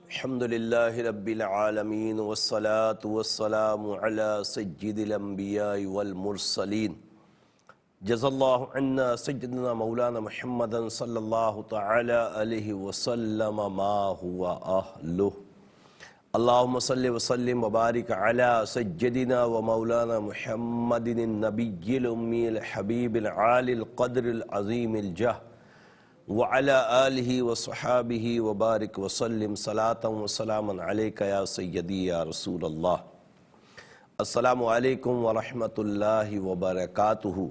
الحمدللہ رب العالمین والصلاة والسلام علی سید الانبیاء والمرسلین جزا اللہ عنا سیدنا مولانا محمد صلی اللہ تعالی علیہ وسلم ما ہوا اہلہ اللہم صلی وسلم وبارک علی سیدنا و مولانا محمد النبی الامی الحبیب العالی القدر العظیم الجہ وعلى آلہ وصحابہ وبارک وسلم صلاة وسلاما علیکہ یا سیدی یا رسول اللہ۔ السلام علیکم ورحمۃ اللہ وبرکاتہ۔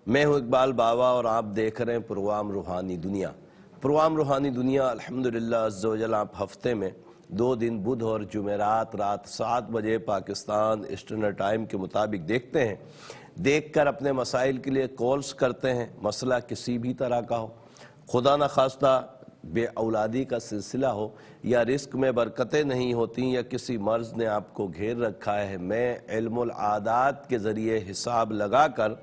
میں ہوں اقبال بابا اور آپ دیکھ رہے ہیں پروگرام روحانی دنیا۔ پروگرام روحانی دنیا الحمدللہ عز و جل آپ ہفتے میں 2 دن بدھ اور جمعرات رات 7 بجے پاکستان ایسٹرن ٹائم کے مطابق دیکھتے ہیں۔ دیکھ کر اپنے مسائل کے لیے کالز کرتے ہیں، مسئلہ کسی بھی طرح کا ہو، خدا نخواستہ بے اولادی کا سلسلہ ہو، یا رزق میں برکتیں نہیں ہوتی، یا کسی مرض نے آپ کو گھیر رکھا ہے، میں علم العادات کے ذریعے حساب لگا کر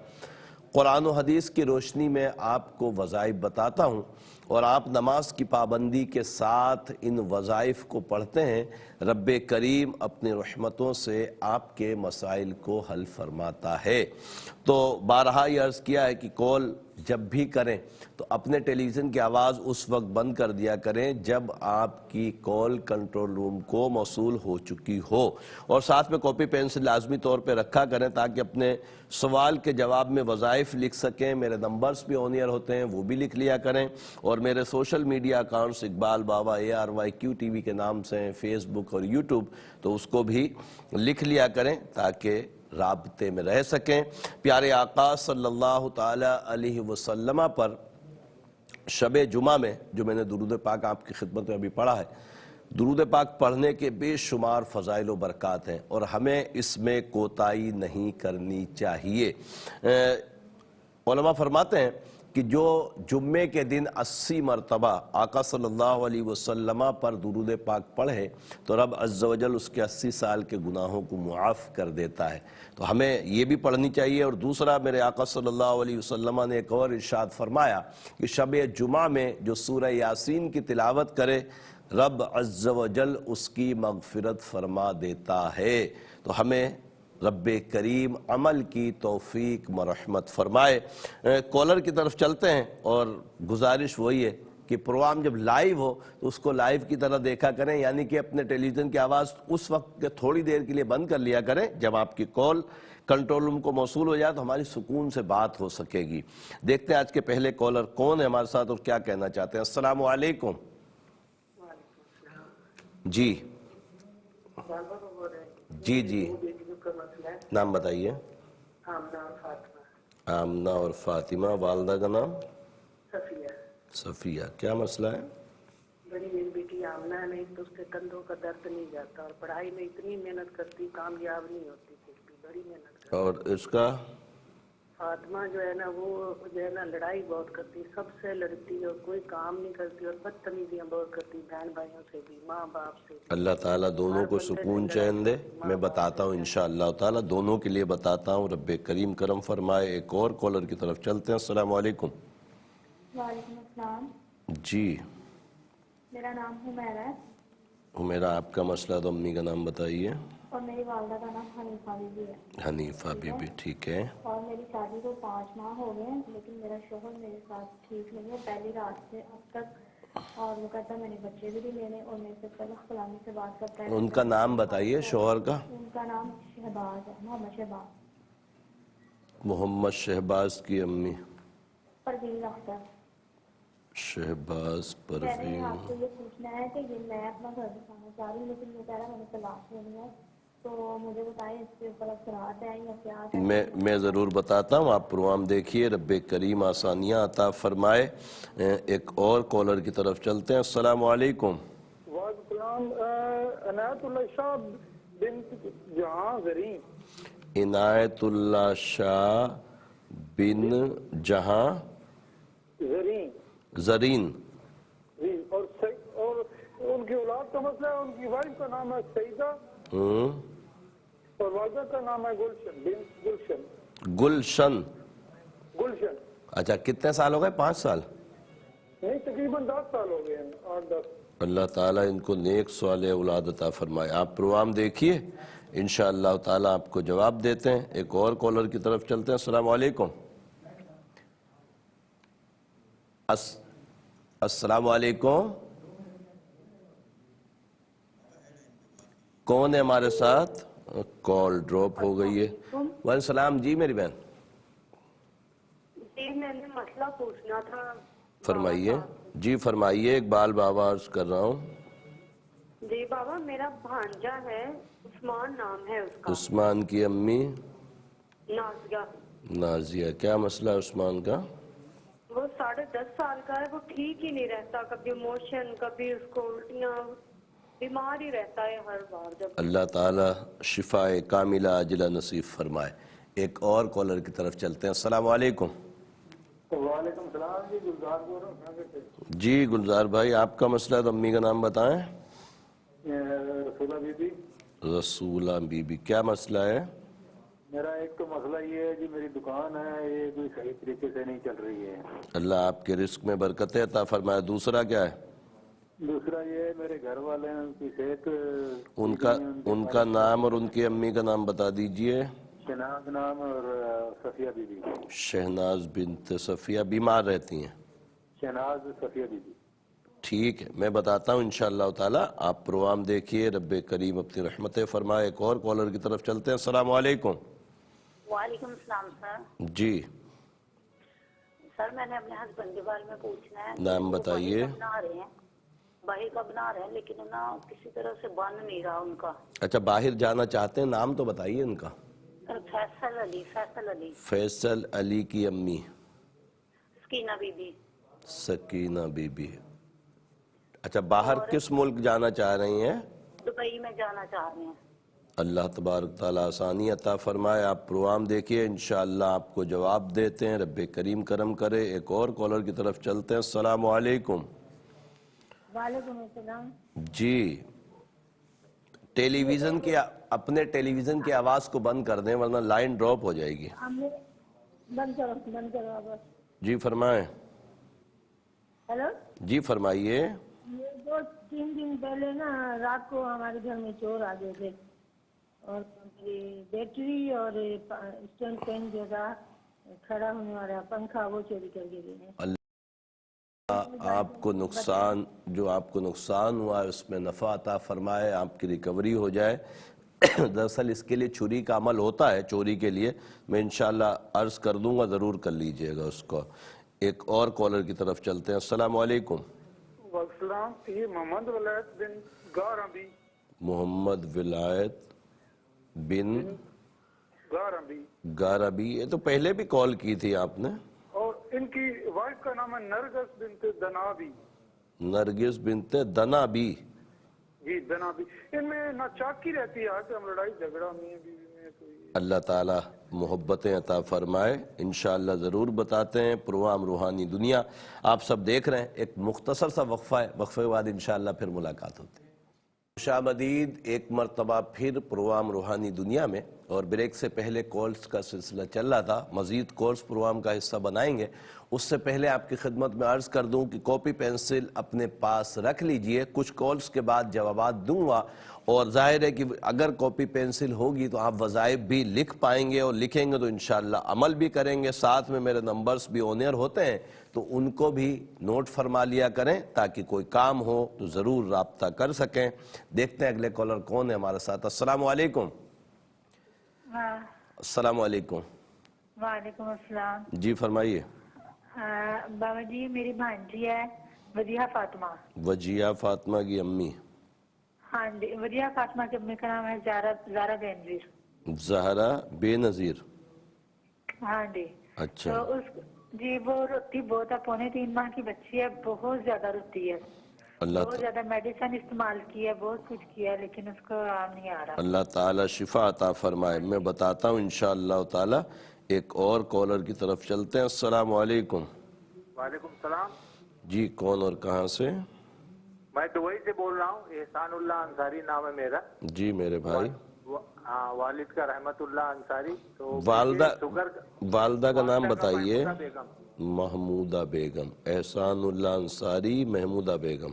قرآن و حدیث کی روشنی میں آپ کو وظائف بتاتا ہوں، اور آپ نماز کی پابندی کے ساتھ ان وظائف کو پڑھتے ہیں۔ رب کریم اپنی رحمتوں سے آپ کے مسائل کو حل فرماتا ہے۔ تو بارہا یہ عرض کیا ہے کہ کال جب بھی کریں تو اپنے ٹیلی ویژن کی آواز اس وقت بند کر دیا کریں جب آپ کی کال کنٹرول روم کو موصول ہو چکی ہو، اور ساتھ میں کاپی پینسل لازمی طور پہ رکھا کریں تاکہ اپنے سوال کے جواب میں وظائف لکھ سکیں۔ میرے نمبرز بھی آن ایئر ہوتے ہیں، وہ بھی لکھ لیا کریں، اور میرے سوشل میڈیا اکاؤنٹس اقبال بابا ARYQ TV کے نام سے ہیں، فیس بک اور یوٹیوب، تو اس کو بھی لکھ لیا کریں تاکہ رابطے میں رہ سکیں۔ پیارے آقا صلی اللہ تعالی علیہ وسلم پر شب جمعہ میں جو میں نے درود پاک آپ کی خدمت میں ابھی پڑھا ہے، درود پاک پڑھنے کے بے شمار فضائل و برکات ہیں، اور ہمیں اس میں کوتاہی نہیں کرنی چاہیے۔ علماء فرماتے ہیں کہ جو جمعے کے دن 80 مرتبہ آقا صلی اللہ علیہ وسلم پر درود پاک پڑھے تو رب عز و جل اس کے 80 سال کے گناہوں کو معاف کر دیتا ہے، تو ہمیں یہ بھی پڑھنی چاہیے۔ اور دوسرا، میرے آقا صلی اللہ علیہ وسلم نے ایک اور ارشاد فرمایا کہ شب جمعہ میں جو سورہ یاسین کی تلاوت کرے رب عز و جل اس کی مغفرت فرما دیتا ہے۔ تو ہمیں رب کریم عمل کی توفیق مرحمت فرمائے۔ کالر کی طرف چلتے ہیں، اور گزارش وہی ہے کہ پروگرام جب لائیو ہو تو اس کو لائیو کی طرح دیکھا کریں، یعنی کہ اپنے ٹیلی ویژن کی آواز اس وقت کے تھوڑی دیر کے لیے بند کر لیا کریں جب آپ کی کال کنٹرول روم کو موصول ہو جائے تو ہماری سکون سے بات ہو سکے گی۔ دیکھتے ہیں آج کے پہلے کالر کون ہے ہمارے ساتھ اور کیا کہنا چاہتے ہیں۔ السلام علیکم۔ جی جی جی، نام بتائیے۔ آمنہ اور فاطمہ، والدہ کا نام؟ صفیہ۔ کیا مسئلہ ہے؟ بڑی میری بیٹی آمنہ ہے، نہیں تو اس کے کندھوں کا درد نہیں جاتا، اور پڑھائی میں اتنی محنت کرتی، کامیاب نہیں ہوتی، بڑی محنت کرتی۔ اور اس کا فاطمہ جو ہے نا، وہ جو ہے نا لڑائی بہت کرتی، سب سے لڑتی، اور کوئی کام نہیں کرتی، اور بدتمیزیاں بہت کرتی، بہن بھائیوں سے بھی، ماں باپ سے بھی۔ اللہ تعالیٰ دونوں کو سکون چین دے۔ میں بتاتا ہوں انشاءاللہ تعالیٰ، دونوں کے لیے بتاتا ہوں، رب کریم کرم فرمائے۔ ایک اور کالر کی طرف چلتے ہیں۔ السلام علیکم۔ وعلیکم السلام۔ جی، میرا نام حمیرہ ہے، میرا آپ کا مسئلہ تو امی کا نام بتائیے۔ اور میری والدہ کا نام حنیفہ بی بی ہے۔ حنیفہ بی بی، ٹھیک ہے۔ اور میری شادی کو 5 ماہ ہو گئے ہیں، لیکن میرا شوہر میرے ساتھ ٹھیک نہیں ہے، پہلی رات سے اب تک، اور وہ کہتا ہے میں نے بچے بھی نہیں لینے، اور میرے سے طلاق کلامی سے بات کرتا ہے۔ ان کا نام بتائیے شوہر کا۔ ان کا نام شہباز ہے، محمد شہباز۔ محمد شہباز کی امی؟ پروین اختر۔ شہباز میں نے پروین۔ آپ سے یہ پوچھنا ہے کہ یہ میں اپنا گھر بسانا چاہ رہی ہوں، لیکن وہ کہہ رہا ہے میں نے طلاق لینی ہے، تو مجھے بتائیں اس کے اوپر اثرات ہیں یا کیا ہے؟ میں ضرور بتاتا ہوں، آپ پروگرام دیکھیے، رب کریم آسانیاں عطا فرمائے۔ ایک اور کالر کی طرف چلتے ہیں۔ السلام علیکم۔ وعلیکم السلام۔ عنایت اللہ شاہ بنت جہاں زرین۔ عنایت اللہ شاہ بن جہاں زرین زرین۔ جی، اور ان کی اولاد کا مسئلہ ہے، ان کی وائف کا نام ہے سعیدہ، اور والدہ کا نام ہے گلشن، بنت گلشن۔ گلشن۔ گلشن۔ اچھا، کتنے سال ہو گئے؟ 5 سال؟ نہیں، تقریباً 10 سال ہو گئے ہیں، 8-10۔ اللہ تعالیٰ ان کو نیک صالح اولاد عطا فرمائے. آپ پروگرام دیکھیے، انشاءاللہ تعالیٰ آپ کو جواب دیتے ہیں. ایک اور کالر کی طرف چلتے ہیں. السلام علیکم. السلام علیکم. کون ہے ہمارے ساتھ؟ کال ڈراپ ہو گئی ہے. وعلیکم السلام. جی میری بہن جی میں نے مسئلہ پوچھنا تھا. فرمائیے. جی فرمائیے. اقبال بابا عرض کر رہا ہوں. جی بابا میرا بھانجا ہے، عثمان نام ہے اس کا. عثمان کی امی نازیہ. نازیہ. کیا مسئلہ ہے عثمان کا؟ وہ 10.5 سال کا ہے، وہ ٹھیک ہی نہیں رہتا، کبھی موشن کبھی اس کو الٹیاں، بیمار ہی رہتا ہے ہر بار. جب اللہ تعالیٰ شفاء کاملہ عاجلہ نصیب فرمائے. ایک اور کالر کی طرف چلتے ہیں. السلام علیکم. وعلیکم السلام. جی گلزار بول رہا ہوں. جی گلزار بھائی، آپ کا مسئلہ ہے تو امی کا نام بتائیں. رسولہ بی بی. رسولہ بی بی. کیا مسئلہ ہے؟ میرا ایک تو مسئلہ یہ ہے جی، میری دکان ہے یہ کوئی صحیح طریقے سے نہیں چل رہی ہے. اللہ آپ کے رزق میں برکت عطا فرمائے. دوسرا کیا ہے؟ دوسرا یہ ہے میرے گھر والے ہیں، ان کی صحت ان کا نام اور ان کی امی کا نام بتا دیجئے. شہناز نام اور صفیہ بی بی. شہناز بنت صفیہ بیمار رہتی ہیں. شہناز صفیہ بی بی. ٹھیک ہے، میں بتاتا ہوں انشاءاللہ تعالیٰ. آپ پروگرام دیکھیے، رب کریم اپنی رحمتیں فرمائے. ایک اور کالر کی طرف چلتے ہیں. السلام علیکم. وعلیکم السلام سر. جی سر میں نے اپنے ہسبینڈ کے بارے میں پوچھنا ہے. نام بتائیے. باہر کا بنا رہے ہیں لیکن نا کسی طرح سے بن نہیں رہا ان کا. اچھا باہر جانا چاہتے ہیں، نام تو بتائیے ان کا. فیصل علی. فیصل علی. فیصل علی کی امی سکینہ بی بی. سکینہ بی بی. اچھا باہر کس ملک جانا چاہ رہی ہیں؟ دبئی میں جانا چاہ رہے ہیں. اللہ تبارک تعالیٰ آسانی عطا فرمائے. آپ پروگرام دیکھیے، انشاءاللہ آپ کو جواب دیتے ہیں. رب کریم کرم کرے. ایک اور کالر کی طرف چلتے ہیں. السلام علیکم. وعلیکم السلام. جی اپنے ٹیلی ویژن کی آواز کو بند کر دیں ورنہ لائن ڈراپ ہو جائے گی. بند کرو بس. جی فرمائیں. ہیلو. جی فرمائیے. یہ 2-3 دن پہلے نا رات کو ہمارے گھر میں چور آ گئے تھے اور بیٹری اور اسٹینڈ فین جو تھا کھڑا ہونے والا پنکھا وہ چوری کر کے گئے. آپ کو نقصان ہوا ہے اس میں نفع عطا فرمائے، آپ کی ریکوری ہو جائے. دراصل اس کے لیے چھری کا عمل ہوتا ہے چوری کے لیے. میں انشاءاللہ عرض کر دوں گا، ضرور کر لیجئے گا اس کو. ایک اور کالر کی طرف چلتے ہیں. السلام علیکم. السلام. یہ محمد ولایت بن گارابی. محمد ولایت بن گارابی. یہ تو پہلے بھی کال کی تھی آپ نے. اور ان کی وائف کا نام ہے نرگس بنت دنابی. نرگس بنت دنابی. جی دنابی. ان میں ناچاکی رہتی ہے، آج ہم لڑائی جھگڑا میں بیوی میں کوئی. اللہ تعالیٰ محبتیں عطا فرمائے. انشاءاللہ ضرور بتاتے ہیں. پروگرام روحانی دنیا آپ سب دیکھ رہے ہیں. ایک مختصر سا وقفہ ہے، وقفے کے بعد انشاءاللہ پھر ملاقات ہوتی ہے. خوش آمدید ایک مرتبہ پھر پروگرام روحانی دنیا میں. اور بریک سے پہلے کالز کا سلسلہ چل رہا تھا، مزید کالز پروگرام کا حصہ بنائیں گے. اس سے پہلے آپ کی خدمت میں عرض کر دوں کہ کاپی پینسل اپنے پاس رکھ لیجئے. کچھ کالز کے بعد جوابات دوں گا اور ظاہر ہے کہ اگر کاپی پینسل ہوگی تو آپ وظائف بھی لکھ پائیں گے، اور لکھیں گے تو انشاءاللہ عمل بھی کریں گے. ساتھ میں میرے نمبرز بھی آن ایئر ہوتے ہیں تو ان کو بھی نوٹ فرما لیا کریں تاکہ کوئی کام ہو تو ضرور رابطہ کر سکیں. دیکھتے ہیں اگلے کالر کون ہے ہمارے ساتھ. السلام علیکم. السلام علیکم. وعلیکم السلام. جی فرمائیے. بابا جی میری بھانجی ہے وجیہہ فاطمہ. وجیہہ فاطمہ کی امی. ہاں جی وجیہہ فاطمہ کے امی کا نام ہے زہرا بے نظیر. زہرا بے نظیر. ہاں جی. اچھا. تو اس جی وہ روتی بہت ہے، 3.5 ماہ کی بچی ہے، بہت زیادہ روتی ہے. بہت زیادہ میڈیسن استعمال کی ہے، بہت کچھ کیا ہے لیکن اس کو آرام نہیں آ رہا. اللہ تعالیٰ شفا عطا فرمائے. میں بتاتا ہوں انشاءاللہ تعالیٰ. ایک اور کالر کی طرف چلتے ہیں. السلام علیکم. وعلیکم السلام. جی کون اور کہاں سے؟ میں دبئی سے بول رہا ہوں. احسان اللہ انصاری نام ہے میرا. جی میرے بھائی. ہاں والد کا رحمت اللہ انصاری. تو والدہ کا نام بتائیے. محمودہ بیگم. محمودہ بیگم. احسان اللہ انصاری محمودہ بیگم.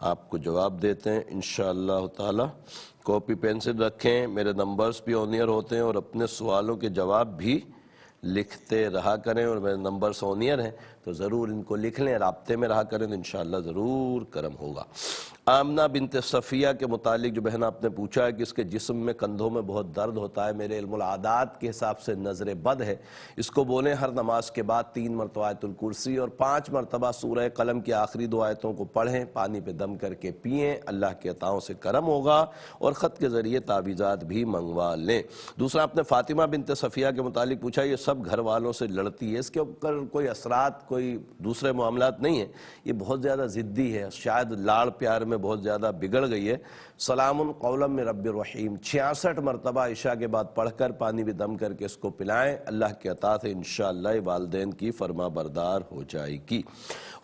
آپ کو جواب دیتے ہیں انشاءاللہ تعالی. کاپی پینسل رکھیں، میرے نمبرز بھی آن ایئر ہوتے ہیں اور اپنے سوالوں کے جواب بھی لکھتے رہا کریں، اور میرے نمبرز آن ایئر ہیں تو ضرور ان کو لکھ لیں، رابطے میں رہا کریں تو انشاءاللہ ضرور کرم ہوگا. آمنہ بنت صفیہ کے متعلق جو بہن آپ نے پوچھا ہے کہ اس کے جسم میں کندھوں میں بہت درد ہوتا ہے، میرے علم العادات کے حساب سے نظر بد ہے. اس کو بولیں ہر نماز کے بعد 3 مرتبہ آیت الکرسی اور 5 مرتبہ سورہ قلم کی آخری 2 آیتوں کو پڑھیں، پانی پہ دم کر کے پئیں، اللہ کے عطاؤں سے کرم ہوگا، اور خط کے ذریعے تعویذات بھی منگوا لیں. دوسرا آپ نے فاطمہ بنت صفیہ کے متعلق پوچھا، یہ سب گھر والوں سے لڑتی ہے، اس کے اوپر کوئی اثرات کوئی دوسرے معاملات نہیں ہیں، یہ بہت زیادہ ضدی ہے، شاید لاڑ پیار میں بہت زیادہ بگڑ گئی ہے. سلام قولا من رب الرحیم 66 مرتبہ عشاء کے بعد پڑھ کر پانی بھی دم کر کے اس کو پلائیں، اللہ کے عطا سے انشاءاللہ والدین کی فرما بردار ہو جائے گی.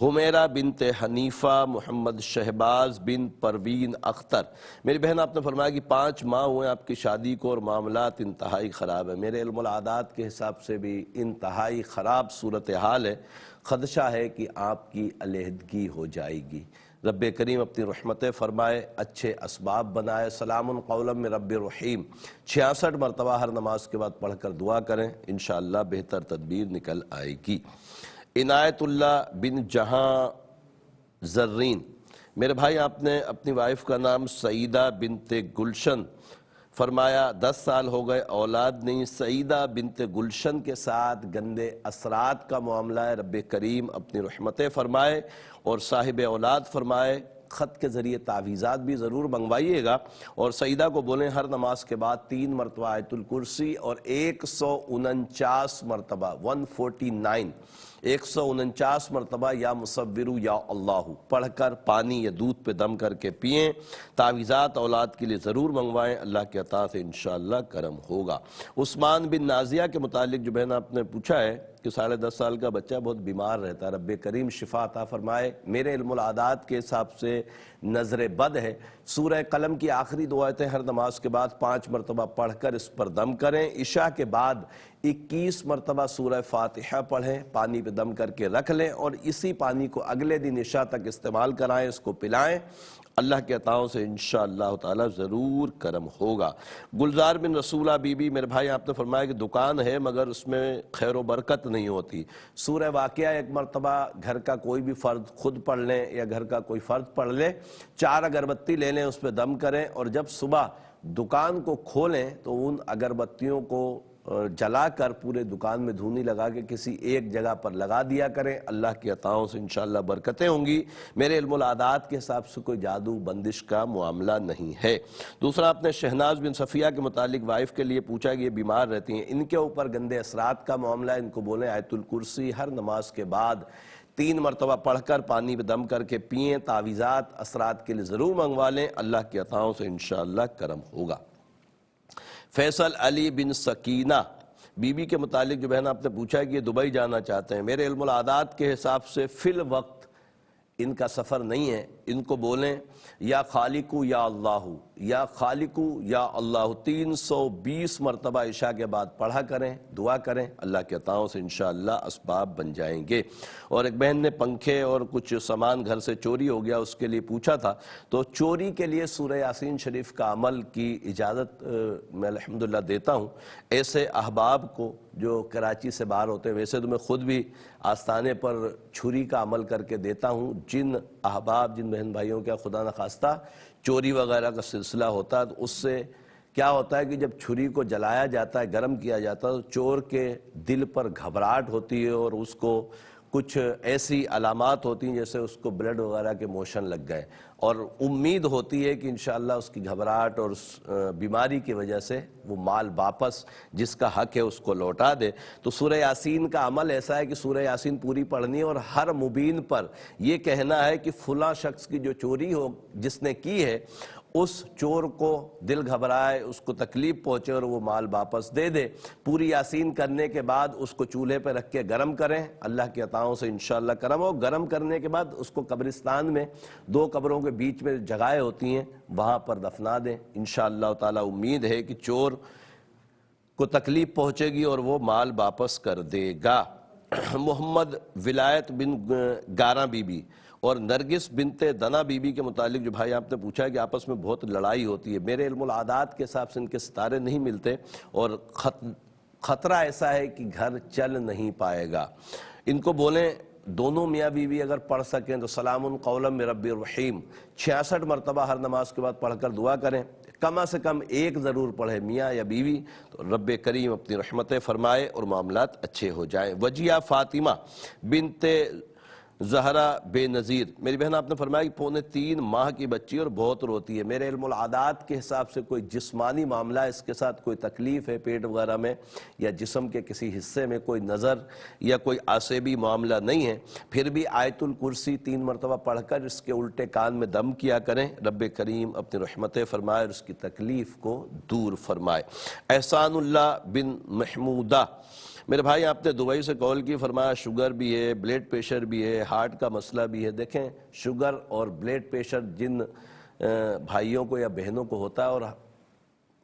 حمیرہ بنت حنیفہ محمد شہباز بن پروین اختر، میری بہن آپ نے فرمایا کہ 5 ماہ ہوئے آپ کی شادی کو اور معاملات انتہائی خراب ہے. میرے علم العادات کے حساب سے بھی انتہائی خراب صورتحال ہے، خدشہ ہے کہ آپ کی علیحدگی ہو جائے گی. رب کریم اپنی رحمتیں فرمائے، اچھے اسباب بنائے. سلام قولا من رب الرحیم 66 مرتبہ ہر نماز کے بعد پڑھ کر دعا کریں، انشاءاللہ بہتر تدبیر نکل آئے گی. عنایت اللہ بن جہاں زرین، میرے بھائی آپ نے اپنی وائف کا نام سعیدہ بنت گلشن فرمایا، 10 سال ہو گئے اولاد نہیں. سعیدہ بنت گلشن کے ساتھ گندے اثرات کا معاملہ ہے، رب کریم اپنی رحمتیں فرمائے اور صاحب اولاد فرمائے. خط کے ذریعے تعویذات بھی ضرور منگوائیے گا، اور سعیدہ کو بولیں ہر نماز کے بعد 3 مرتبہ آیت الکرسی اور 149 مرتبہ 149 مرتبہ یا مصورو یا اللہ پڑھ کر پانی یا دودھ پہ دم کر کے پئیں. تعویذات اولاد کے لیے ضرور منگوائیں، اللہ کے عطا سے انشاءاللہ کرم ہوگا. عثمان بن نازیہ کے متعلق جو بہن آپ نے پوچھا ہے کہ 10.5 سال کا بچہ بہت بیمار رہتا ہے، رب کریم شفا عطا فرمائے. میرے علم العادات کے حساب سے نظر بد ہے. سورہ قلم کی آخری 2 آیتیں ہر نماز کے بعد 5 مرتبہ پڑھ کر اس پر دم کریں. عشاء کے بعد 21 مرتبہ سورہ فاتحہ پڑھیں، پانی پہ دم کر کے رکھ لیں، اور اسی پانی کو اگلے دن عشاء تک استعمال کرائیں، اس کو پلائیں. اللہ کے عطاؤں سے انشاءاللہ تعالی ضرور کرم ہوگا. گلزار بن رسولہ بی بی، میرے بھائی آپ نے فرمایا کہ دکان ہے مگر اس میں خیر و برکت نہیں ہوتی. سورہ واقعہ 1 مرتبہ گھر کا کوئی بھی فرد خود پڑھ لیں یا گھر کا کوئی فرد پڑھ لے، 4 اگربتی لے لیں، اس پہ دم کریں، اور جب صبح دکان کو کھولیں تو ان اگربتیوں کو جلا کر پورے دکان میں دھونی لگا کے کسی ایک جگہ پر لگا دیا کریں. اللہ کی عطاؤں سے انشاءاللہ برکتیں ہوں گی. میرے علم العادات کے حساب سے کوئی جادو بندش کا معاملہ نہیں ہے. دوسرا آپ نے شہناز بن صفیہ کے متعلق وائف کے لیے پوچھا کہ یہ بیمار رہتی ہیں، ان کے اوپر گندے اثرات کا معاملہ ہے، ان کو بولیں آیت الکرسی ہر نماز کے بعد 3 مرتبہ پڑھ کر پانی پہ دم کر کے پئیں. تعویذات اثرات کے لیے ضرور منگوا لیں، اللہ کی عطاؤں سے انشاءاللہ کرم ہوگا. فیصل علی بن سکینہ بی بی کے متعلق جو بہن آپ نے پوچھا ہے کہ یہ دبئی جانا چاہتے ہیں، میرے علم العادات کے حساب سے فی الوقت ان کا سفر نہیں ہے. ان کو بولیں یا خالقو یا اللہ، یا خالقو یا اللہ 320 مرتبہ عشاء کے بعد پڑھا کریں، دعا کریں، اللہ کے عطاؤں سے انشاءاللہ اسباب بن جائیں گے. اور ایک بہن نے پنکھے اور کچھ سامان گھر سے چوری ہو گیا، اس کے لیے پوچھا تھا، تو چوری کے لیے سورہ یاسین شریف کا عمل کی اجازت میں الحمدللہ دیتا ہوں ایسے احباب کو جو کراچی سے باہر ہوتے ہیں. ویسے تو میں خود بھی آستانے پر چھری کا عمل کر کے دیتا ہوں. جن احباب، جن بہن بھائیوں کا خدا نخواستہ چوری وغیرہ کا سلسلہ ہوتا ہے، تو اس سے کیا ہوتا ہے کہ جب چھری کو جلایا جاتا ہے، گرم کیا جاتا ہے، تو چور کے دل پر گھبراہٹ ہوتی ہے اور اس کو کچھ ایسی علامات ہوتی ہیں جیسے اس کو بلڈ وغیرہ کے موشن لگ گئے، اور امید ہوتی ہے کہ انشاءاللہ اس کی گھبراہٹ اور اس بیماری کی وجہ سے وہ مال واپس جس کا حق ہے اس کو لوٹا دے. تو سورہ یاسین کا عمل ایسا ہے کہ سورہ یاسین پوری پڑھنی ہے، اور ہر مبین پر یہ کہنا ہے کہ فلاں شخص کی جو چوری ہو جس نے کی ہے، اس چور کو دل گھبرائے، اس کو تکلیف پہنچے اور وہ مال واپس دے دے. پوری یاسین کرنے کے بعد اس کو چولہے پہ رکھ کے گرم کریں، اللہ کی عطاؤں سے انشاءاللہ کرم ہو. گرم کرنے کے بعد اس کو قبرستان میں 2 قبروں کے بیچ میں جگہیں ہوتی ہیں وہاں پر دفنا دیں. انشاءاللہ تعالی امید ہے کہ چور کو تکلیف پہنچے گی اور وہ مال واپس کر دے گا. محمد ولایت بن گاراں بی بی، اور نرگس بنت دنا بی بی کے متعلق جو بھائی آپ نے پوچھا ہے کہ آپس میں بہت لڑائی ہوتی ہے، میرے علم العادات کے حساب سے ان کے ستارے نہیں ملتے اور خطرہ ایسا ہے کہ گھر چل نہیں پائے گا. ان کو بولیں دونوں میاں بیوی اگر پڑھ سکیں تو سلام قولا من رب الرحیم 66 مرتبہ ہر نماز کے بعد پڑھ کر دعا کریں. کم سے کم ایک ضرور پڑھے میاں یا بیوی، تو رب کریم اپنی رحمتیں فرمائے اور معاملات اچھے ہو جائیں. وجیہ فاطمہ بنت زہرا بے نظیر، میری بہن آپ نے فرمایا کہ 3.25 ماہ کی بچی اور بہت روتی ہے. میرے علم العادات کے حساب سے کوئی جسمانی معاملہ اس کے ساتھ کوئی تکلیف ہے پیٹ وغیرہ میں یا جسم کے کسی حصے میں کوئی نظر یا کوئی عصبی معاملہ نہیں ہے، پھر بھی آیت الکرسی 3 مرتبہ پڑھ کر اس کے الٹے کان میں دم کیا کریں. رب کریم اپنی رحمتیں فرمائے اور اس کی تکلیف کو دور فرمائے. احسان اللہ بن محمودہ، میرے بھائی آپ نے دبئی سے کال کی، فرمایا شوگر بھی ہے، بلڈ پریشر بھی ہے، ہارٹ کا مسئلہ بھی ہے. دیکھیں شوگر اور بلڈ پریشر جن بھائیوں کو یا بہنوں کو ہوتا ہے اور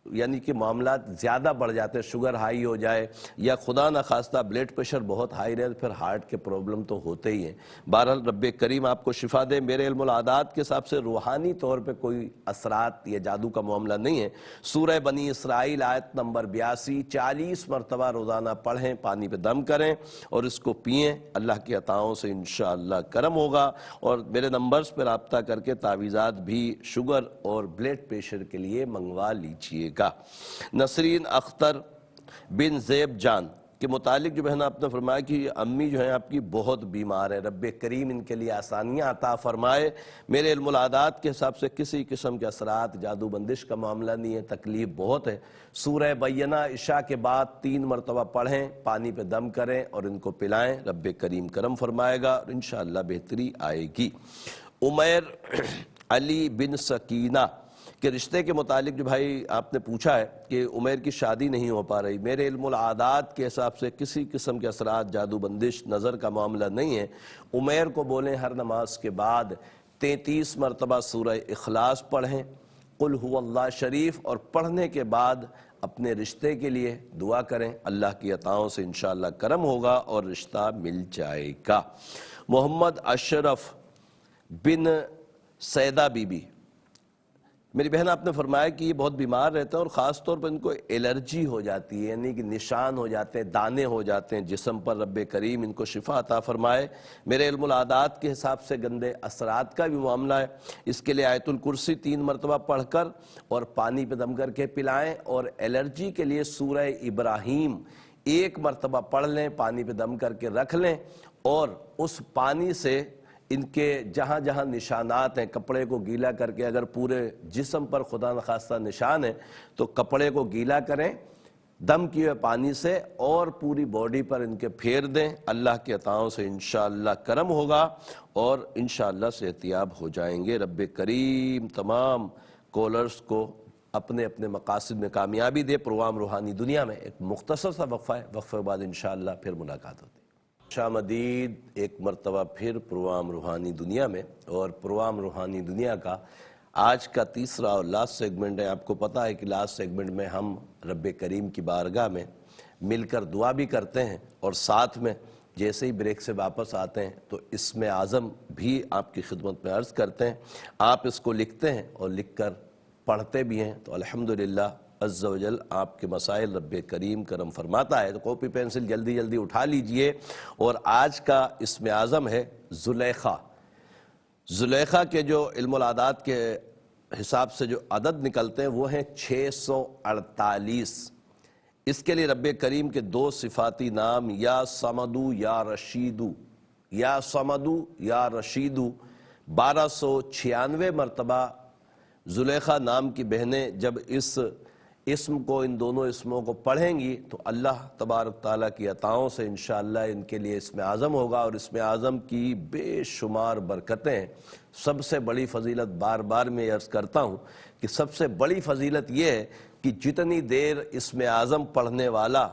یعنی کہ معاملات زیادہ بڑھ جاتے ہیں، شوگر ہائی ہو جائے یا خدا نخواستہ بلڈ پریشر بہت ہائی رہے تو پھر ہارٹ کے پرابلم تو ہوتے ہی ہیں. بہرحال رب کریم آپ کو شفا دے. میرے علم العادات کے حساب سے روحانی طور پہ کوئی اثرات یا جادو کا معاملہ نہیں ہے. سورہ بنی اسرائیل آیت نمبر 82 40 مرتبہ روزانہ پڑھیں، پانی پہ دم کریں اور اس کو پئیں. اللہ کی عطاؤں سے انشاءاللہ کرم ہوگا. اور میرے نمبرز پہ رابطہ کر کے تعویذات بھی شوگر اور بلڈ پریشر کے لیے منگوا لیجئے گا. نسرین اختر بن زیب جان کے متعلق جو بہن آپ نے فرمایا کہ امی جو ہیں آپ کی بہت بیمار ہیں، رب کریم ان کے لیے آسانیاں عطا فرمائے. میرے علم العادات کے حساب سے کسی قسم کے اثرات جادو بندش کا معاملہ نہیں ہے، تکلیف بہت ہے. سورہ بینہ عشاء کے بعد 3 مرتبہ پڑھیں، پانی پہ دم کریں اور ان کو پلائیں. رب کریم کرم فرمائے گا اور انشاءاللہ بہتری آئے گی. عمیر علی بن سکینہ کہ رشتے کے متعلق جو بھائی آپ نے پوچھا ہے کہ عمیر کی شادی نہیں ہو پا رہی، میرے علم العادات کے حساب سے کسی قسم کے اثرات جادو بندش نظر کا معاملہ نہیں ہے. عمیر کو بولیں ہر نماز کے بعد 33 مرتبہ سورہ اخلاص پڑھیں، قل هو اللہ شریف، اور پڑھنے کے بعد اپنے رشتے کے لیے دعا کریں. اللہ کی عطاؤں سے انشاءاللہ کرم ہوگا اور رشتہ مل جائے گا. محمد اشرف بن سیدہ بی بی، میری بہن آپ نے فرمایا کہ یہ بہت بیمار رہتے ہیں اور خاص طور پر ان کو الرجی ہو جاتی ہے، یعنی کہ نشان ہو جاتے ہیں، دانے ہو جاتے ہیں جسم پر. رب کریم ان کو شفا عطا فرمائے. میرے علم العادات کے حساب سے گندے اثرات کا بھی معاملہ ہے، اس کے لیے آیت الکرسی 3 مرتبہ پڑھ کر اور پانی پہ دم کر کے پلائیں. اور الرجی کے لیے سورہ ابراہیم 1 مرتبہ پڑھ لیں، پانی پہ دم کر کے رکھ لیں اور اس پانی سے ان کے جہاں جہاں نشانات ہیں کپڑے کو گیلا کر کے، اگر پورے جسم پر خدا نخواستہ نشان ہے تو کپڑے کو گیلا کریں دم کیے ہوئے پانی سے اور پوری باڈی پر ان کے پھیر دیں. اللہ کی عطاؤں سے انشاءاللہ کرم ہوگا اور انشاءاللہ صحتیاب ہو جائیں گے. رب کریم تمام کالرز کو اپنے اپنے مقاصد میں کامیابی دے. پروگرام روحانی دنیا میں ایک مختصر سا وقفہ ہے، وقفے کے بعد انشاءاللہ پھر ملاقات ہوتی ہے. شامدید ایک مرتبہ پھر پروگرام روحانی دنیا میں، اور پروگرام روحانی دنیا کا آج کا تیسرا اور لاسٹ سیگمنٹ ہے. آپ کو پتہ ہے کہ لاسٹ سیگمنٹ میں ہم رب کریم کی بارگاہ میں مل کر دعا بھی کرتے ہیں اور ساتھ میں جیسے ہی بریک سے واپس آتے ہیں تو اسم اعظم بھی آپ کی خدمت میں عرض کرتے ہیں. آپ اس کو لکھتے ہیں اور لکھ کر پڑھتے بھی ہیں تو الحمدللہ عز و جل آپ کے مسائل رب کریم کرم فرماتا ہے. تو کاپی پینسل جلدی جلدی اٹھا لیجئے. اور آج کا اسم اعظم ہے زلیخا. زلیخا کے جو علم العادات کے حساب سے جو عدد نکلتے ہیں وہ ہیں 648. اس کے لیے رب کریم کے 2 صفاتی نام یا صمدو یا رشیدو، یا صمدو یا رشیدو 1296 مرتبہ زلیخا نام کی بہنیں جب اس اسم کو، ان دونوں اسموں کو پڑھیں گی تو اللہ تبارک تعالیٰ کی عطاؤں سے انشاءاللہ ان کے لیے اسم اعظم ہوگا. اور اسم اعظم کی بے شمار برکتیں ہیں. سب سے بڑی فضیلت بار بار میں عرض کرتا ہوں کہ سب سے بڑی فضیلت یہ ہے کہ جتنی دیر اسم اعظم پڑھنے والا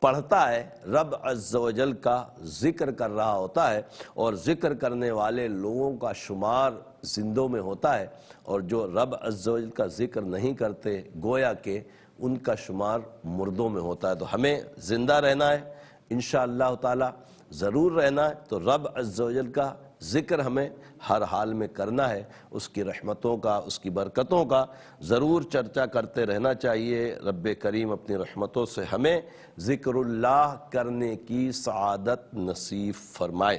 پڑھتا ہے رب عز و جل کا ذکر کر رہا ہوتا ہے اور ذکر کرنے والے لوگوں کا شمار زندوں میں ہوتا ہے، اور جو رب عز و جل کا ذکر نہیں کرتے گویا کہ ان کا شمار مردوں میں ہوتا ہے. تو ہمیں زندہ رہنا ہے انشاءاللہ تعالی، ضرور رہنا ہے. تو رب عز و جل کا ذکر ہمیں ہر حال میں کرنا ہے، اس کی رحمتوں کا، اس کی برکتوں کا ضرور چرچا کرتے رہنا چاہیے۔ رب کریم اپنی رحمتوں سے ہمیں ذکر اللہ کرنے کی سعادت نصیب فرمائے۔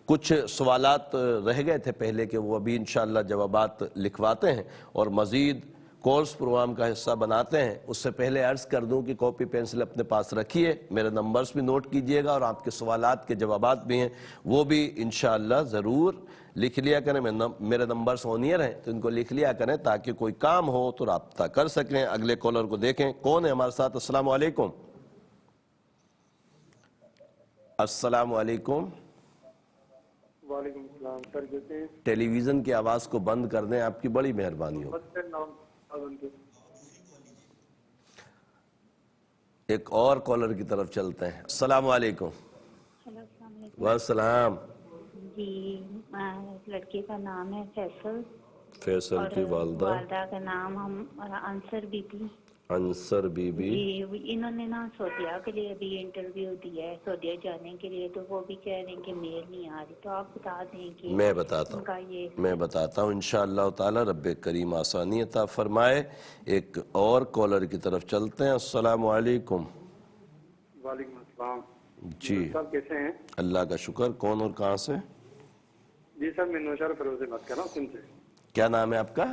کچھ سوالات رہ گئے تھے پہلے کے، وہ ابھی انشاءاللہ جوابات لکھواتے ہیں اور مزید کورس پروگرام کا حصہ بناتے ہیں۔ اس سے پہلے عرض کر دوں کہ کاپی پینسل اپنے پاس رکھیے، میرے نمبرز بھی نوٹ کیجئے گا اور آپ کے سوالات کے جوابات بھی ہیں وہ بھی انشاءاللہ ضرور لکھ لیا کریں۔ میرے نمبرز آن ایئر ہیں تو ان کو لکھ لیا کریں تاکہ کوئی کام ہو تو رابطہ کر سکیں۔ اگلے کالر کو دیکھیں کون ہے ہمارے ساتھ۔ السلام علیکم۔ السلام علیکم۔ وعلیکم السلام سر، کیسے؟ ٹیلی ویژن کی آواز کو بند کر دیں، آپ کی بڑی مہربانی ہو۔ ایک اور کالر کی طرف چلتے ہیں۔ السلام علیکم۔ والسلام۔ جی لڑکے کا نام ہے فیصل، فیصل کی والدہ کا نام انصر بی بی۔ انصر بی بی جی انہوں نے نا سعودیہ کے لیے ابھی انٹرویو دیا ہے، سعودیہ جانے کے لیے، تو وہ بھی کہہ رہے ہیں کہ میل نہیں آ رہی، تو آپ بتا دیں کہ میں بتاتا ہوں انشاءاللہ تعالی رب کریم آسانی عطا فرمائے۔ ایک اور کالر کی طرف چلتے ہیں۔ السلام علیکم۔ وعلیکم السلام جی صاحب، کیسے ہیں؟ اللہ کا شکر۔ کون اور کہاں سے؟ جی سر میں نوشہر فیروز سے بات کر رہا ہوں، سن سے۔ کیا نام ہے آپ کا؟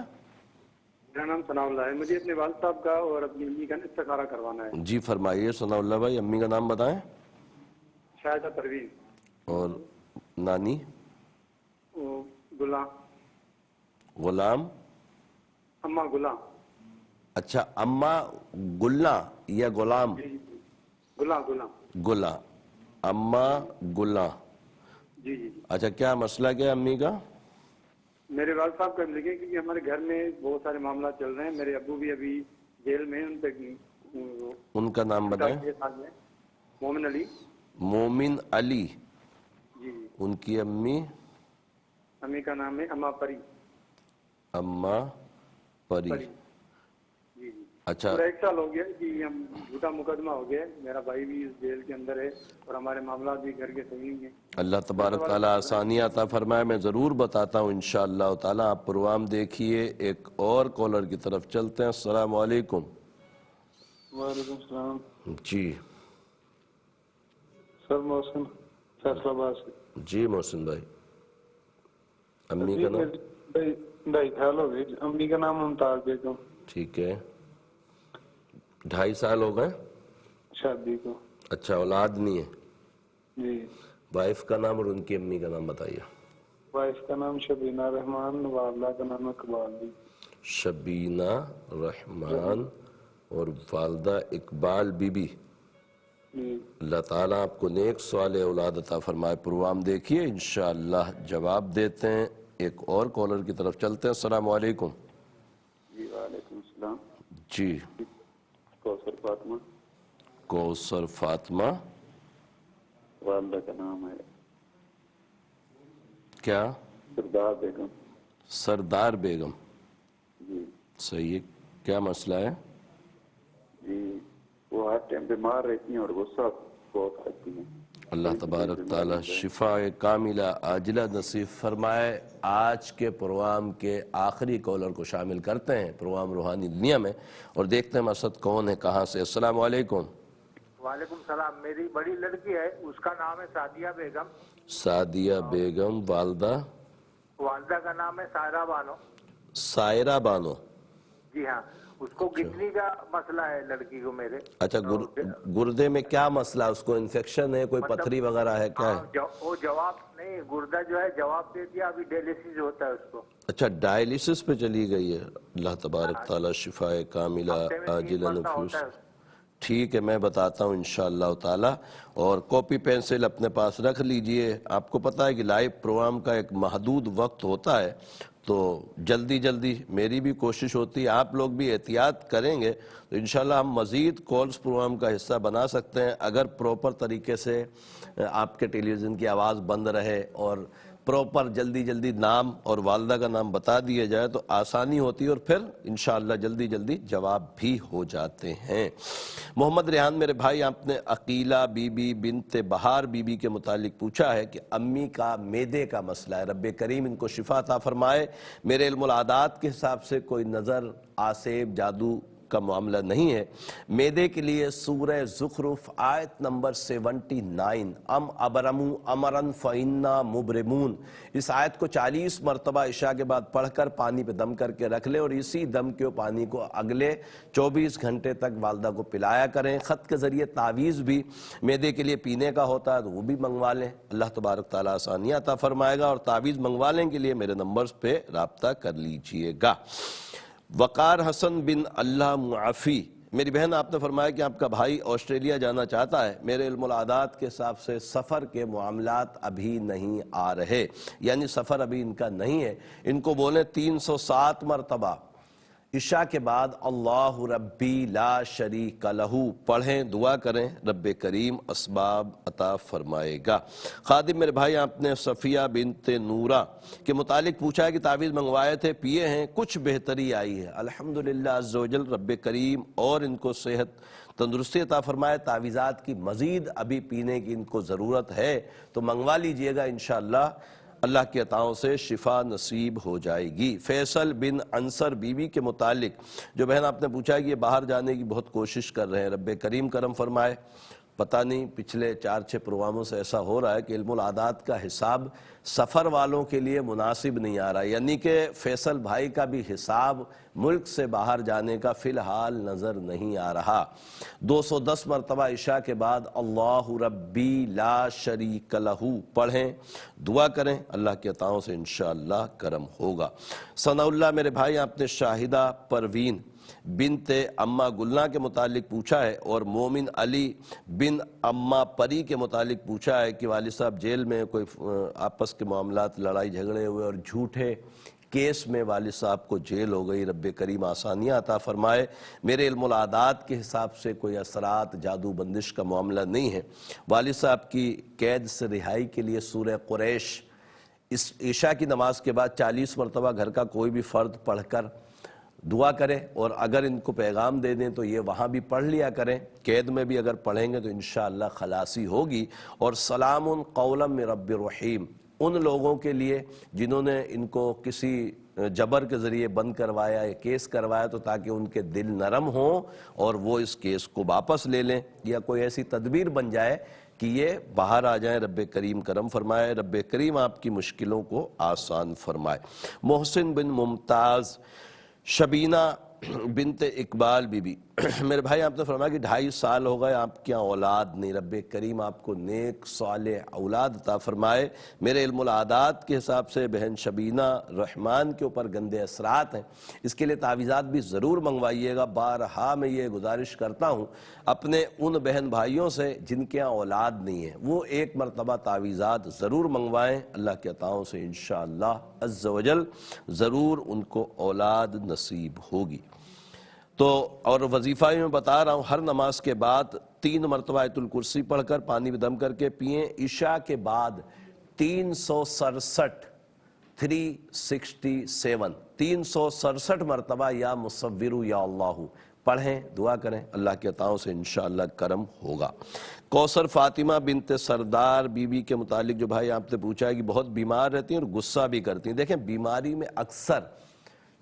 میرا نام ثناء اللہ ہے، مجھے اپنے والد صاحب کا اور اپنی امی کا استخارہ کروانا ہے۔ جی فرمائیے ثناء اللہ بھائی، امی کا نام بتائیں۔ شاہدہ پروین۔ اور نانی؟ غلام۔ غلام؟ اماں غلام۔ اچھا اماں گلنا یا غلام؟ غلام غلام۔ گلا، اماں گلا۔ جی جی۔ اچھا کیا مسئلہ کیا ہے امی کا؟ میرے والد صاحب کا لکھے کہ ہمارے گھر میں بہت سارے معاملات چل رہے ہیں، میرے ابو بھی ابھی جیل میں، ان پہ ان کا نام بتائیں۔ مومن علی۔ مومن علی۔ جی۔ ان کی امی؟ امی کا نام ہے اماں پری۔ اماں پری۔ جی جی۔ اچھا پورا 1 سال ہو گیا کہ ہم جھوٹا مقدمہ ہو گیا، میرا بھائی بھی اس جیل کے اندر ہے اور ہمارے معاملات بھی گھر کے صحیح ہیں۔ اللہ تبارک تعالیٰ آسانی عطا فرمائے، میں ضرور بتاتا ہوں انشاءاللہ تعالیٰ۔ آپ پروگرام دیکھیے۔ ایک اور کالر کی طرف چلتے ہیں۔ السلام علیکم۔ وعلیکم السلام۔ جی سر محسن فیصل آباد سے۔ جی محسن بھائی، امی کا نام؟ ڈھائی سال ہو گئے، امی کا نام ممتاز بیگم۔ ٹھیک ہے، 2.5 سال ہو گئے شادی کو۔ اچھا اولاد نہیں ہے؟ جی۔ وائف کا نام اور ان کی امی کا نام بتائیے۔ وائف کا نام شبینہ رحمان، والدہ کا نام اقبال بی۔ شبینہ رحمان اور والدہ اقبال بی بی۔ اللہ تعالیٰ آپ کو نیک صالح اولاد عطا فرمائے۔ پروگرام دیکھیے انشاءاللہ جواب دیتے ہیں۔ ایک اور کالر کی طرف چلتے ہیں۔ السلام علیکم۔ جی وعلیکم السلام۔ جی کوثر فاطمہ۔ کوثر فاطمہ، والدہ کا نام ہے کیا؟ سردار بیگم۔ سردار بیگم۔ جی صحیح ہے، کیا مسئلہ ہے؟ جی وہ ہر ٹائم بیمار رہتی ہیں اور غصہ بہت کرتی ہیں۔ اللہ تبارک تعالیٰ شفا کاملہ عاجلہ نصیب فرمائے۔ آج کے پروگرام کے آخری کالر کو شامل کرتے ہیں پروگرام روحانی دنیا میں اور دیکھتے ہیں مقصد کون ہے، کہاں سے۔ السلام علیکم۔ وعلیکم السلام۔ میری بڑی لڑکی ہے، اس کا نام ہے سعدیہ بیگم۔ سعدیہ بیگم۔ والدہ؟ والدہ کا نام ہے سائرہ بانو۔ سائرہ بانو۔ جی ہاں، اس کو گٹنی کا مسئلہ ہے لڑکی کو میرے۔ اچھا گردے میں کیا مسئلہ ہے؟ اس کو انفیکشن ہے، کوئی پتھری وغیرہ ہے، کیا ہے؟ وہ جواب نہیں، گردہ جو ہے جواب دے دیا، ابھی ڈائلیسس ہوتا ہے اس کو۔ اچھا ڈائلیسس پہ چلی گئی ہے۔ اللہ تبارک تعالیٰ شفا کاملہ عاجلہ نفوس۔ ٹھیک ہے، میں بتاتا ہوں انشاءاللہ تعالیٰ، اور کاپی پینسل اپنے پاس رکھ لیجئے۔ آپ کو پتہ ہے کہ لائیو پروگرام کا ایک محدود وقت ہوتا ہے، تو جلدی میری بھی کوشش ہوتی ہے، آپ لوگ بھی احتیاط کریں گے تو انشاءاللہ ہم مزید کالز پروگرام کا حصہ بنا سکتے ہیں، اگر پراپر طریقے سے آپ کے ٹیلی ویژن کی آواز بند رہے اور پراپر جلدی جلدی نام اور والدہ کا نام بتا دیا جائے تو آسانی ہوتی ہے اور پھر انشاءاللہ جلدی جلدی جواب بھی ہو جاتے ہیں۔ محمد ریحان میرے بھائی، آپ نے عقیلہ بی بی بنت بہار بی بی کے متعلق پوچھا ہے کہ امی کا معدے کا مسئلہ ہے، رب کریم ان کو شفا عطا فرمائے۔ میرے علم العادات کے حساب سے کوئی نظر، آسیب، جادو کا معاملہ نہیں ہے۔ معدے کے لیے سورہ زخرف آیت نمبر 79 ام ابرمو امرن فإنا مبرمون، اس آیت کو 40 مرتبہ عشاء کے بعد پڑھ کر پانی پہ دم کر کے رکھ لیں اور اسی دم کے پانی کو اگلے 24 گھنٹے تک والدہ کو پلایا کریں۔ خط کے ذریعے تعویذ بھی معدے کے لیے پینے کا ہوتا ہے تو وہ بھی منگوا لیں، اللہ تبارک تعالیٰ آسانیاں عطا فرمائے گا۔ اور تعویذ منگوانے کے لیے میرے نمبرز پہ رابطہ کر لیجئے گا۔ وقار حسن بن اللہ معافی، میری بہن آپ نے فرمایا کہ آپ کا بھائی آسٹریلیا جانا چاہتا ہے، میرے علم العادات کے حساب سے سفر کے معاملات ابھی نہیں آ رہے، یعنی سفر ابھی ان کا نہیں ہے۔ ان کو بولیں 307 مرتبہ عشاء کے بعد اللہ ربی لا شریک لہ پڑھیں، دعا کریں، رب کریم اسباب عطا فرمائے گا۔ خادم میرے بھائی، آپ نے صفیہ بنت نورہ کے متعلق پوچھا ہے کہ تعویذ منگوائے تھے، پیے ہیں، کچھ بہتری آئی ہے، الحمدللہ عز و جل، رب کریم اور ان کو صحت تندرستی عطا فرمائے۔ تعویذات کی مزید ابھی پینے کی ان کو ضرورت ہے تو منگوا لیجئے گا، انشاءاللہ اللہ کی عطاؤں سے شفا نصیب ہو جائے گی۔ فیصل بن انصر بی بی کے متعلق جو بہن آپ نے پوچھا ہے کہ یہ باہر جانے کی بہت کوشش کر رہے ہیں، رب کریم کرم فرمائے۔ پتہ نہیں پچھلے 4-6 پروگراموں سے ایسا ہو رہا ہے کہ علم العادات کا حساب سفر والوں کے لیے مناسب نہیں آ رہا، یعنی کہ فیصل بھائی کا بھی حساب ملک سے باہر جانے کا فی الحال نظر نہیں آ رہا۔ 210 مرتبہ عشاء کے بعد اللہ ربی لا شریک لہ پڑھیں، دعا کریں، اللہ کی عطاؤں سے انشاءاللہ کرم ہوگا۔ ثناء اللہ میرے بھائی، آپ نے شاہدہ پروین بنت اماں گلنا کے متعلق پوچھا ہے اور مومن علی بن اماں پری کے متعلق پوچھا ہے کہ والد صاحب جیل میں کوئی آپس کے معاملات، لڑائی جھگڑے ہوئے اور جھوٹے کیس میں والد صاحب کو جیل ہو گئی، رب کریم آسانیاں عطا فرمائے۔ میرے علم العادات کے حساب سے کوئی اثرات، جادو بندش کا معاملہ نہیں ہے۔ والد صاحب کی قید سے رہائی کے لیے سورہ قریش اس عشاء کی نماز کے بعد 40 مرتبہ گھر کا کوئی بھی فرد پڑھ کر دعا کریں، اور اگر ان کو پیغام دے دیں تو یہ وہاں بھی پڑھ لیا کریں، قید میں بھی اگر پڑھیں گے تو انشاءاللہ خلاصی ہوگی۔ اور سلام قولا من رب الرحیم ان لوگوں کے لیے جنہوں نے ان کو کسی جبر کے ذریعے بند کروایا یا کیس کروایا تو تاکہ ان کے دل نرم ہوں اور وہ اس کیس کو واپس لے لیں یا کوئی ایسی تدبیر بن جائے کہ یہ باہر آ جائیں، رب کریم کرم فرمائے، رب کریم آپ کی مشکلوں کو آسان فرمائے۔ محسن بن ممتاز، شبینہ بنت اقبال بی بی، میرے بھائی آپ نے فرمایا کہ 2.5 سال ہو گئے آپ کے اولاد نہیں، رب کریم آپ کو نیک صالح اولاد عطا فرمائے۔ میرے علم العادات کے حساب سے بہن شبینہ رحمان کے اوپر گندے اثرات ہیں، اس کے لیے تعویذات بھی ضرور منگوائیے گا۔ بارہا میں یہ گزارش کرتا ہوں اپنے ان بہن بھائیوں سے جن کے ہاں اولاد نہیں ہے، وہ ایک مرتبہ تعویذات ضرور منگوائیں، اللہ کے عطاؤں سے انشاءاللہ عز و جل ضرور ان کو اولاد نصیب ہوگی۔ تو اور وظیفہ میں بتا رہا ہوں، ہر نماز کے بعد 3 مرتبہ آیت الکرسی پڑھ کر پانی میں دم کر کے پئیں۔ عشاء کے بعد 367 مرتبہ یا مصور یا اللہ پڑھیں، دعا کریں، اللہ کے عطاؤں سے انشاءاللہ کرم ہوگا۔ کوثر فاطمہ بنت سردار بی بی کے متعلق جو بھائی آپ نے پوچھا ہے کہ بہت بیمار رہتی ہیں اور غصہ بھی کرتی ہیں۔ دیکھیں بیماری میں اکثر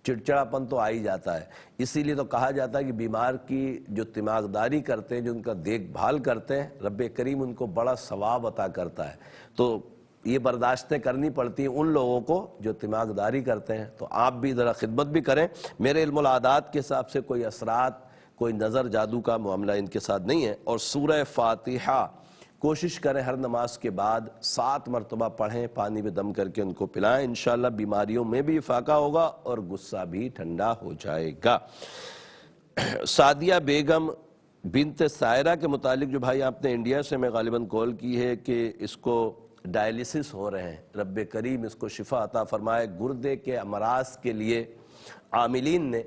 چڑچڑاپن تو آ ہی جاتا ہے، اسی لیے تو کہا جاتا ہے کہ بیمار کی جو تیمارداری کرتے ہیں، جو ان کا دیکھ بھال کرتے ہیں، رب کریم ان کو بڑا ثواب عطا کرتا ہے۔ تو یہ برداشتیں کرنی پڑتی ہیں ان لوگوں کو جو تیمارداری کرتے ہیں، تو آپ بھی ذرا خدمت بھی کریں۔ میرے علم العادات کے حساب سے کوئی اثرات، کوئی نظر جادو کا معاملہ ان کے ساتھ نہیں ہے۔ اور سورہ فاتحہ کوشش کریں ہر نماز کے بعد 7 مرتبہ پڑھیں، پانی میں دم کر کے ان کو پلائیں، انشاءاللہ بیماریوں میں بھی افاقہ ہوگا اور غصہ بھی ٹھنڈا ہو جائے گا۔ سعدیہ بیگم بنت سائرہ کے متعلق جو بھائی آپ نے انڈیا سے میں غالباً کال کی ہے کہ اس کو ڈائلیسس ہو رہے ہیں، رب کریم اس کو شفا عطا فرمائے۔ گردے کے امراض کے لیے عاملین نے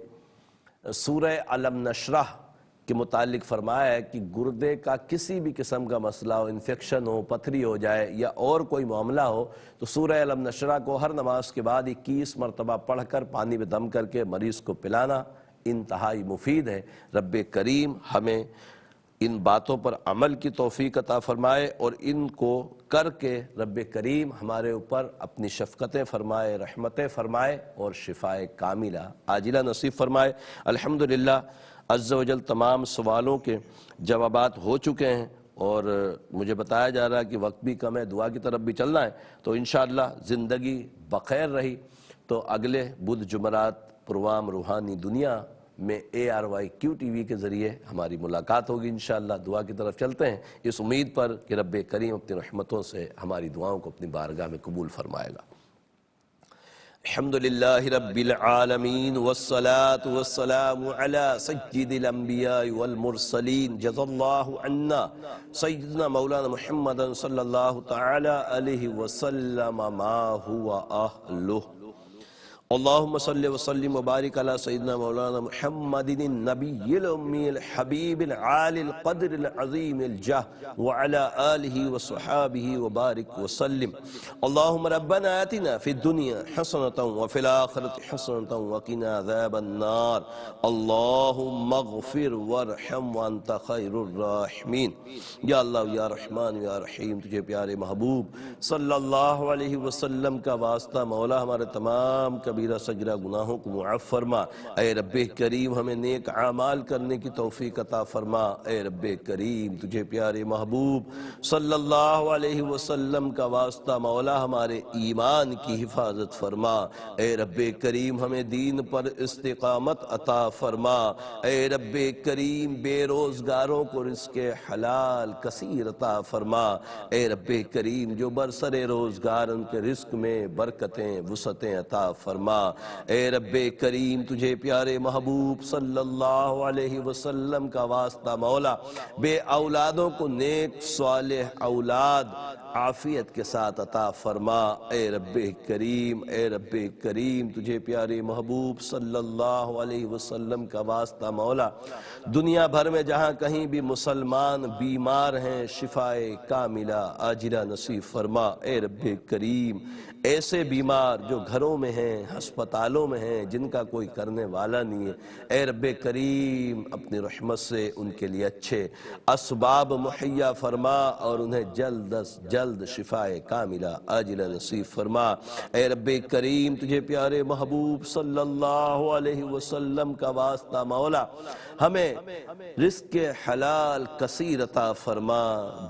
سورہ علم نشرح کے متعلق فرمایا ہے کہ گردے کا کسی بھی قسم کا مسئلہ ہو، انفیکشن ہو، پتھری ہو جائے یا اور کوئی معاملہ ہو، تو سورہ الم نشرہ کو ہر نماز کے بعد 21 مرتبہ پڑھ کر پانی میں دم کر کے مریض کو پلانا انتہائی مفید ہے۔ رب کریم ہمیں ان باتوں پر عمل کی توفیق عطا فرمائے اور ان کو کر کے رب کریم ہمارے اوپر اپنی شفقتیں فرمائے، رحمتیں فرمائے اور شفائے کاملہ عاجلہ نصیب فرمائے۔ الحمدللہ عز و جل تمام سوالوں کے جوابات ہو چکے ہیں اور مجھے بتایا جا رہا ہے کہ وقت بھی کم ہے، دعا کی طرف بھی چلنا ہے، تو انشاءاللہ زندگی بخیر رہی تو اگلے بدھ جمعرات پروام روحانی دنیا میں ARYQ TV کے ذریعے ہماری ملاقات ہوگی انشاءاللہ۔ دعا کی طرف چلتے ہیں اس امید پر کہ رب کریم اپنی رحمتوں سے ہماری دعاؤں کو اپنی بارگاہ میں قبول فرمائے گا۔ الحمدللہ رب العالمین والصلاة والسلام علی سید الانبیاء والمرسلین جزا اللہ عنا سیدنا مولانا محمد صلی اللہ تعالی علیہ وسلم ما هو اہلہ۔ اللہم صلی وسلم وبارک علی سیدنا مولانا محمد النبی الامی الحبیب العالی القدر العظیم الجہ وعلی آلہ وصحابہ وبارک وسلم۔ اللہم ربنا آتنا فی الدنیا حسنة وفی الآخرة حسنة وقنا عذاب النار۔ اللہم اغفر وارحم وانت خیر الراحمین۔ یا اللہ یا رحمان یا رحیم، تجھے پیارے محبوب صلی اللہ علیہ وسلم کا واسطہ مولا ہمارے تمام کبیرہ سجرہ گناہوں کو معاف فرما۔ اے رب کریم ہمیں نیک اعمال کرنے کی توفیق عطا فرما۔ اے رب کریم تجھے پیارے محبوب صلی اللہ علیہ وسلم کا واسطہ مولا ہمارے ایمان کی حفاظت فرما۔ اے رب کریم ہمیں دین پر استقامت عطا فرما۔ اے رب کریم بے روزگاروں کو رزق حلال کثیر عطا فرما۔ اے رب کریم جو برسر روزگار ان کے رزق میں برکتیں وسعتیں عطا فرما۔ اے رب کریم تجھے پیارے محبوب صلی اللہ علیہ وسلم کا واسطہ مولا بے اولادوں کو نیک صالح اولاد عافیت کے ساتھ عطا فرما۔ اے رب کریم تجھے پیارے محبوب صلی اللہ علیہ وسلم کا واسطہ مولا دنیا بھر میں جہاں کہیں بھی مسلمان بیمار ہیں شفائے کاملہ عاجلہ نصیب فرما۔ اے رب کریم ایسے بیمار جو گھروں میں ہیں ہسپتالوں میں ہیں جن کا کوئی کرنے والا نہیں ہے، اے رب کریم اپنی رحمت سے ان کے لیے اچھے اسباب مہیا فرما اور انہیں جلد از جلد شفائے کاملہ عاجلہ نصیب فرما۔ اے رب کریم تجھے پیارے محبوب صلی اللہ علیہ وسلم کا واسطہ مولا ہمیں رزق حلال کثیر عطا فرما،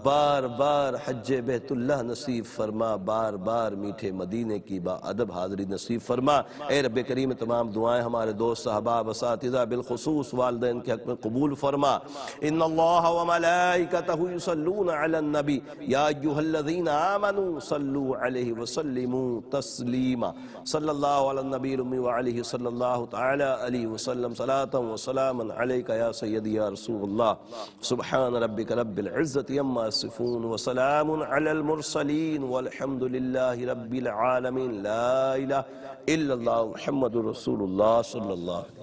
بار بار حج بیت اللہ نصیب فرما، بار بار میٹھے مدینے کی با ادب حاضری نصیب فرما۔ اے رب کریم تمام دعائیں ہمارے دوست صحابہ اساتذہ بالخصوص والدین کے حق میں قبول فرما۔ ان اللہ وملائکتہ یصلون علی النبی یا ایھا الذین آمنوا صلوا علیہ وسلموا تسلیما۔ صلی اللہ علی النبی الامی وعلیہ صلی اللہ تعالی علیہ وسلم صلاۃ وسلاما علیک یا سیدی یا رسول اللہ۔ سبحان ربک رب العزت عما یصفون وسلام علی المرسلین والحمد للہ رب العالمین۔ لا الہ الا اللہ محمد رسول اللہ صلی اللہ علیہ وسلم۔